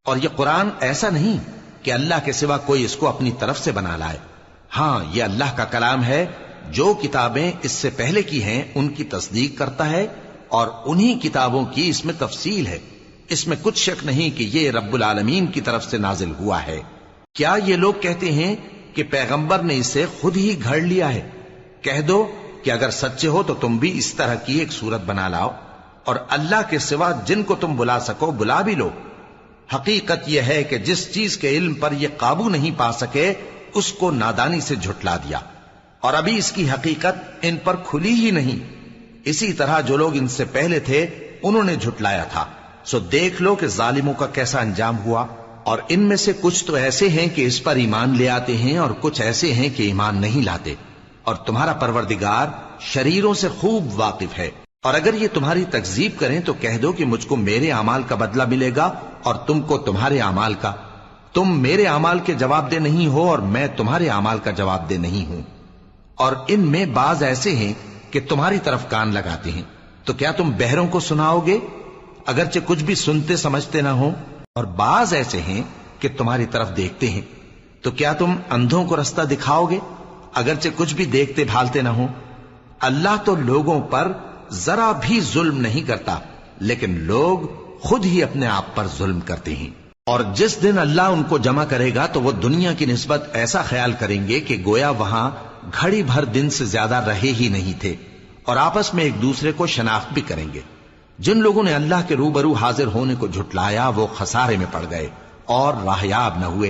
اور یہ قرآن ایسا نہیں کہ اللہ کے سوا کوئی اس کو اپنی طرف سے بنا لائے. ہاں یہ اللہ کا کلام ہے. جو کتابیں اس سے پہلے کی ہیں ان کی تصدیق کرتا ہے اور انہی کتابوں کی اس میں تفصیل ہے. اس میں کچھ شک نہیں کہ یہ رب العالمین کی طرف سے نازل ہوا ہے. کیا یہ لوگ کہتے ہیں کہ پیغمبر نے اسے خود ہی گھڑ لیا ہے؟ کہہ دو کہ اگر سچے ہو تو تم بھی اس طرح کی ایک صورت بنا لاؤ اور اللہ کے سوا جن کو تم بلا سکو بلا بھی لو. حقیقت یہ ہے کہ جس چیز کے علم پر یہ قابو نہیں پا سکے اس کو نادانی سے جھٹلا دیا، اور ابھی اس کی حقیقت ان پر کھلی ہی نہیں. اسی طرح جو لوگ ان سے پہلے تھے انہوں نے جھٹلایا تھا. سو دیکھ لو کہ ظالموں کا کیسا انجام ہوا. اور ان میں سے کچھ تو ایسے ہیں کہ اس پر ایمان لے آتے ہیں اور کچھ ایسے ہیں کہ ایمان نہیں لاتے. اور تمہارا پروردگار شریروں سے خوب واقف ہے. اور اگر یہ تمہاری تکذیب کریں تو کہہ دو کہ مجھ کو میرے اعمال کا بدلہ ملے گا اور تم کو تمہارے اعمال کا. تم میرے اعمال کے جواب دہ نہیں ہو اور میں تمہارے اعمال کا جواب دہ نہیں ہوں. اور ان میں بعض ایسے ہیں کہ تمہاری طرف کان لگاتے ہیں. تو کیا تم بہروں کو سناؤ گے اگرچہ کچھ بھی سنتے سمجھتے نہ ہو؟ اور بعض ایسے ہیں کہ تمہاری طرف دیکھتے ہیں. تو کیا تم اندھوں کو رستہ دکھاؤ گے اگرچہ کچھ بھی دیکھتے بھالتے نہ ہو؟ اللہ تو لوگوں پر ذرا بھی ظلم نہیں کرتا، لیکن لوگ خود ہی اپنے آپ پر ظلم کرتے ہیں. اور جس دن اللہ ان کو جمع کرے گا تو وہ دنیا کی نسبت ایسا خیال کریں گے کہ گویا وہاں گھڑی بھر دن سے زیادہ رہے ہی نہیں تھے، اور آپس میں ایک دوسرے کو شناخت بھی کریں گے. جن لوگوں نے اللہ کے روبرو حاضر ہونے کو جھٹلایا وہ خسارے میں پڑ گئے اور راہیاب نہ ہوئے.